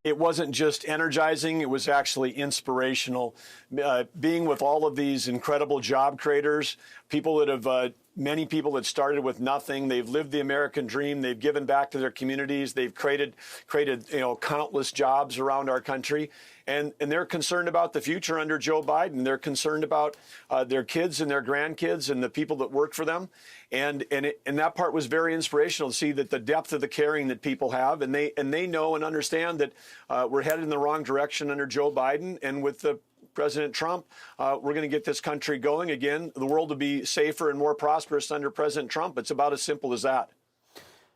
It wasn't just energizing, it was actually inspirational. Being with all of these incredible job creators, people that have, many people that started with nothing. They've lived the American dream. They've given back to their communities. They've created countless jobs around our country. And they're concerned about the future under Joe Biden. They're concerned about their kids and their grandkids and the people that work for them. And that part was very inspirational to see that the depth of the caring that people have. And they know and understand that we're headed in the wrong direction under Joe Biden. And with President Trump, we're going to get this country going again. The world will be safer and more prosperous under President Trump. It's about as simple as that.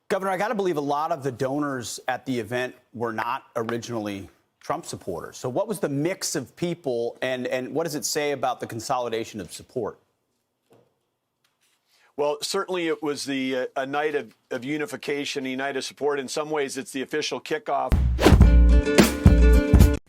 Governor, I got to believe a lot of the donors at the event were not originally Trump supporters. So what was the mix of people, and what does it say about the consolidation of support? Well, certainly it was a night of unification, a night of support. In some ways, it's the official kickoff.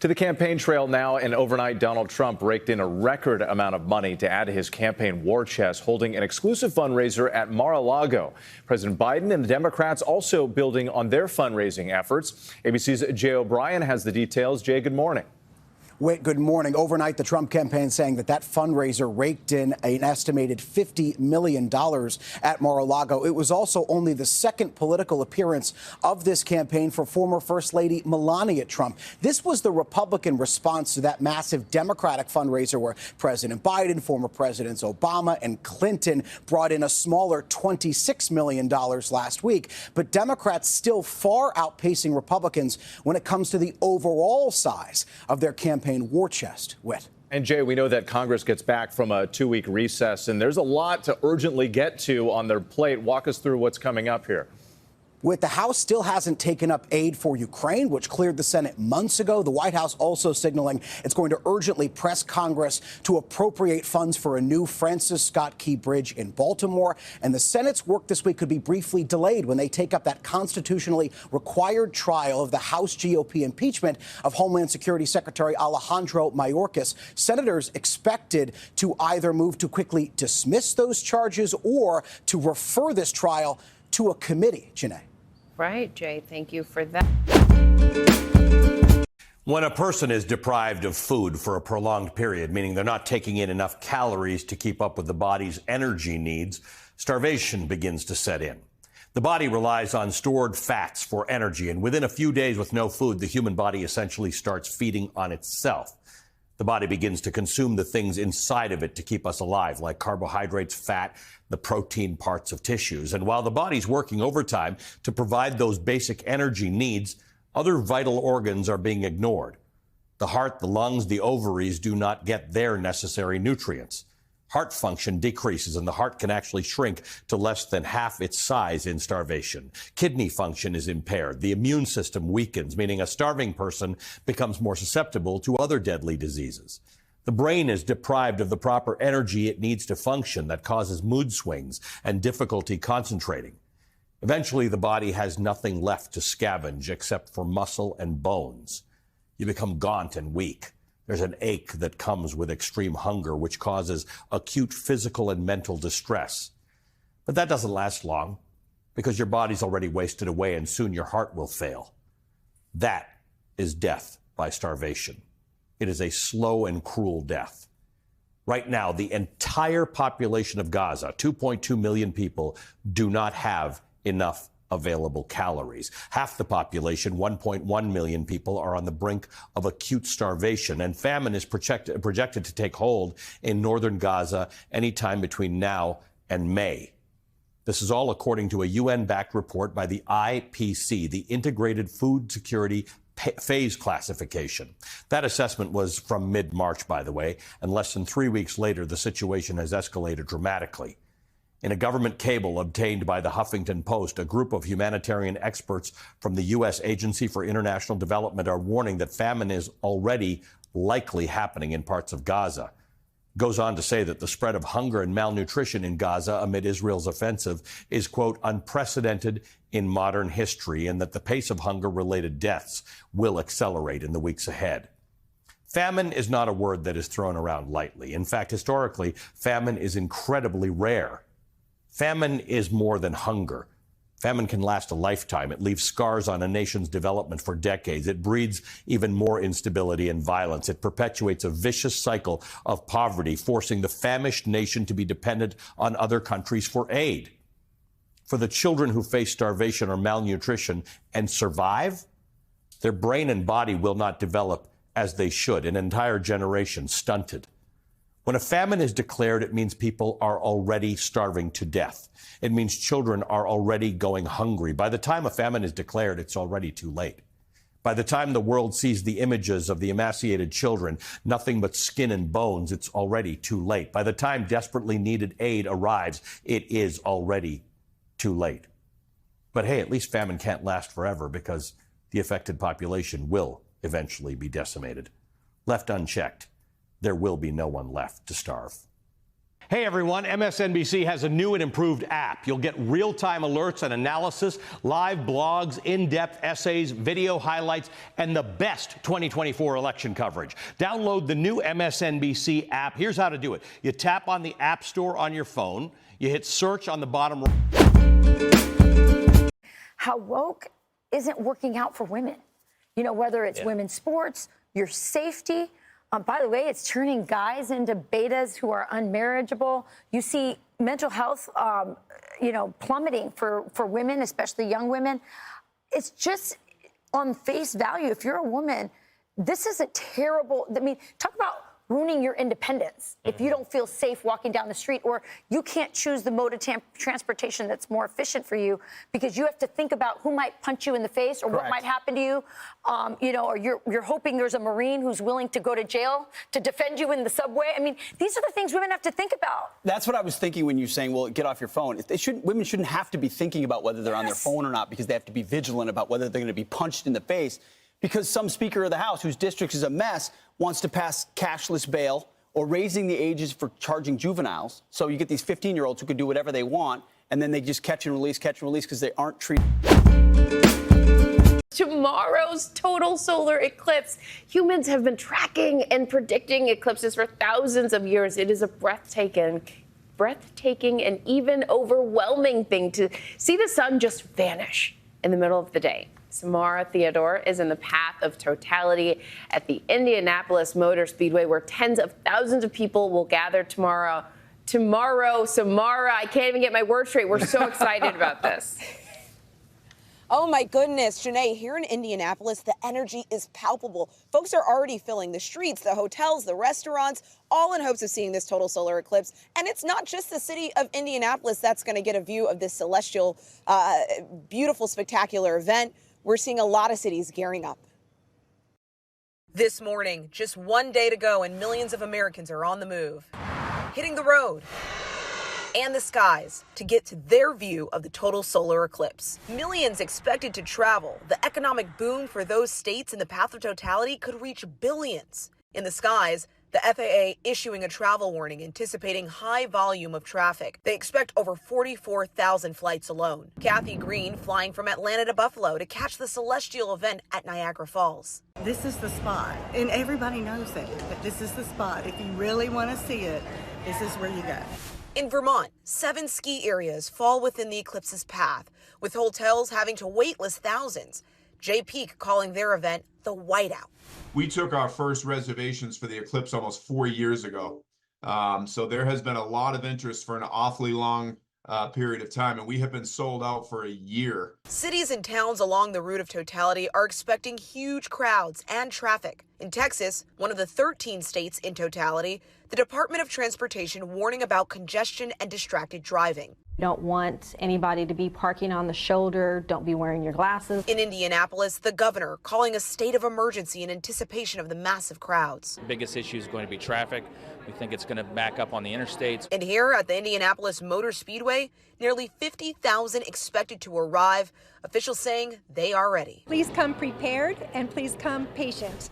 To the campaign trail now, and overnight, Donald Trump raked in a record amount of money to add to his campaign war chest, holding an exclusive fundraiser at Mar-a-Lago. President Biden and the Democrats also building on their fundraising efforts. ABC's Jay O'Brien has the details. Jay, good morning. Wait, good morning. Overnight, the Trump campaign saying that fundraiser raked in an estimated $50 million at Mar-a-Lago. It was also only the second political appearance of this campaign for former First Lady Melania Trump. This was the Republican response to that massive Democratic fundraiser where President Biden, former Presidents Obama and Clinton brought in a smaller $26 million last week. But Democrats still far outpacing Republicans when it comes to the overall size of their campaign war chest. Whit. And Jay, we know that Congress gets back from a 2-week recess, and there's a lot to urgently get to on their plate. Walk us through what's coming up here. With the House still hasn't taken up aid for Ukraine, which cleared the Senate months ago, the White House also signaling it's going to urgently press Congress to appropriate funds for a new Francis Scott Key Bridge in Baltimore. And the Senate's work this week could be briefly delayed when they take up that constitutionally required trial of the House GOP impeachment of Homeland Security Secretary Alejandro Mayorkas. Senators expected to either move to quickly dismiss those charges or to refer this trial to a committee. Janae. Right, Jay. Thank you for that. When a person is deprived of food for a prolonged period, meaning they're not taking in enough calories to keep up with the body's energy needs, starvation begins to set in. The body relies on stored fats for energy, and within a few days with no food, the human body essentially starts feeding on itself. The body begins to consume the things inside of it to keep us alive, like carbohydrates, fat, the protein parts of tissues. And while the body's working overtime to provide those basic energy needs, other vital organs are being ignored. The heart, the lungs, the ovaries do not get their necessary nutrients. Heart function decreases, and the heart can actually shrink to less than half its size in starvation. Kidney function is impaired. The immune system weakens, meaning a starving person becomes more susceptible to other deadly diseases. The brain is deprived of the proper energy it needs to function. That causes mood swings and difficulty concentrating. Eventually, the body has nothing left to scavenge except for muscle and bones. You become gaunt and weak. There's an ache that comes with extreme hunger, which causes acute physical and mental distress. But that doesn't last long because your body's already wasted away and soon your heart will fail. That is death by starvation. It is a slow and cruel death. Right now, the entire population of Gaza, 2.2 million people, do not have enough available calories. Half the population, 1.1 million people, are on the brink of acute starvation, and famine is projected to take hold in northern Gaza anytime between now and May. This is all according to a UN-backed report by the IPC, the Integrated Food Security Phase Classification. That assessment was from mid-March, by the way, and less than 3 weeks later, the situation has escalated dramatically. In a government cable obtained by the Huffington Post, a group of humanitarian experts from the U.S. Agency for International Development are warning that famine is already likely happening in parts of Gaza. Goes on to say that the spread of hunger and malnutrition in Gaza amid Israel's offensive is, quote, unprecedented in modern history, and that the pace of hunger-related deaths will accelerate in the weeks ahead. Famine is not a word that is thrown around lightly. In fact, historically, famine is incredibly rare. Famine is more than hunger. Famine can last a lifetime. It leaves scars on a nation's development for decades. It breeds even more instability and violence. It perpetuates a vicious cycle of poverty, forcing the famished nation to be dependent on other countries for aid. For the children who face starvation or malnutrition and survive, their brain and body will not develop as they should. An entire generation stunted. When a famine is declared, it means people are already starving to death. It means children are already going hungry. By the time a famine is declared, it's already too late. By the time the world sees the images of the emaciated children, nothing but skin and bones, it's already too late. By the time desperately needed aid arrives, it is already too late. But hey, at least famine can't last forever because the affected population will eventually be decimated. Left unchecked, there will be no one left to starve. Hey everyone, MSNBC has a new and improved app. You'll get real-time alerts and analysis, live blogs, in-depth essays, video highlights, and the best 2024 election coverage. Download the new MSNBC app. Here's how to do it. You tap on the App Store on your phone. You hit search on the bottom right. How woke isn't working out for women. You know, whether it's women's sports, your safety. By the way, it's turning guys into betas who are unmarriageable. You see mental health, plummeting for women, especially young women. It's just on face value. If you're a woman, this is a terrible, talk about ruining your independence if you don't feel safe walking down the street, or you can't choose the mode of transportation that's more efficient for you because you have to think about who might punch you in the face or what might happen to you, or you're hoping there's a Marine who's willing to go to jail to defend you in the subway. I mean, these are the things women have to think about. That's what I was thinking when you're saying, well, get off your phone. Women shouldn't have to be thinking about whether they're on their phone or not because they have to be vigilant about whether they're going to be punched in the face. Because some Speaker of the House, whose district is a mess, wants to pass cashless bail or raising the ages for charging juveniles. So you get these 15-year-olds who can do whatever they want, and then they just catch and release because they aren't treated. Tomorrow's total solar eclipse. Humans have been tracking and predicting eclipses for thousands of years. It is a breathtaking and even overwhelming thing to see the sun just vanish in the middle of the day. Samara Theodore is in the path of totality at the Indianapolis Motor Speedway, where tens of thousands of people will gather tomorrow. Samara, I can't even get my word straight. We're so excited about this. Oh, my goodness, Janae, here in Indianapolis, the energy is palpable. Folks are already filling the streets, the hotels, the restaurants, all in hopes of seeing this total solar eclipse. And it's not just the city of Indianapolis that's going to get a view of this celestial, beautiful, spectacular event. We're seeing a lot of cities gearing up. This morning, just one day to go, and millions of Americans are on the move, hitting the road and the skies to get to their view of the total solar eclipse. Millions expected to travel. The economic boom for those states in the path of totality could reach billions. In the skies, the FAA issuing a travel warning anticipating high volume of traffic. They expect over 44,000 flights alone. Kathy Green flying from Atlanta to Buffalo to catch the celestial event at Niagara Falls. This is the spot, and everybody knows that this is the spot. If you really want to see it, this is where you go. In Vermont, 7 ski areas fall within the eclipse's path, with hotels having to waitlist thousands. Jay Peak calling their event the Whiteout. We took our first reservations for the eclipse almost 4 years ago. So there has been a lot of interest for an awfully long period of time, and we have been sold out for a year. Cities and towns along the route of totality are expecting huge crowds and traffic. In Texas, one of the 13 states in totality, the Department of Transportation warning about congestion and distracted driving. Don't want anybody to be parking on the shoulder. Don't be wearing your glasses. In Indianapolis, the governor calling a state of emergency in anticipation of the massive crowds. The biggest issue is going to be traffic. We think it's going to back up on the interstates. And here at the Indianapolis Motor Speedway, nearly 50,000 expected to arrive. Officials saying they are ready. Please come prepared and please come patient.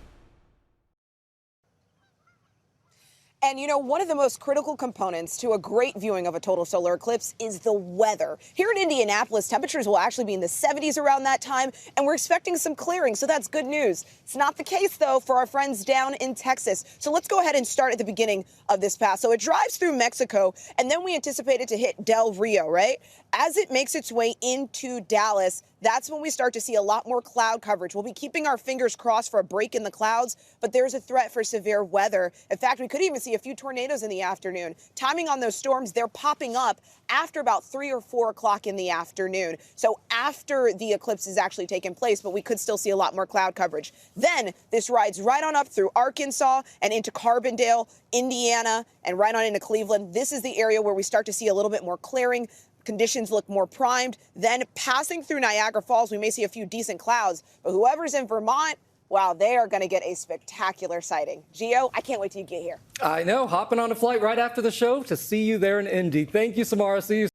And you know, one of the most critical components to a great viewing of a total solar eclipse is the weather. Here in Indianapolis, temperatures will actually be in the 70s around that time, and we're expecting some clearing, so that's good news. It's not the case, though, for our friends down in Texas. So let's go ahead and start at the beginning of this path. So it drives through Mexico, and then we anticipate it to hit Del Rio, right? As it makes its way into Dallas, that's when we start to see a lot more cloud coverage. We'll be keeping our fingers crossed for a break in the clouds, but there's a threat for severe weather. In fact, we could even see a few tornadoes in the afternoon. Timing on those storms, they're popping up after about 3 or 4 o'clock in the afternoon. So after the eclipse has actually taken place, but we could still see a lot more cloud coverage. Then this rides right on up through Arkansas and into Carbondale, Indiana, and right on into Cleveland. This is the area where we start to see a little bit more clearing. Conditions look more primed. Then passing through Niagara Falls, we may see a few decent clouds. But whoever's in Vermont, wow, they are going to get a spectacular sighting. Gio, I can't wait till you get here. I know. Hopping on a flight right after the show to see you there in Indy. Thank you, Samara. See you.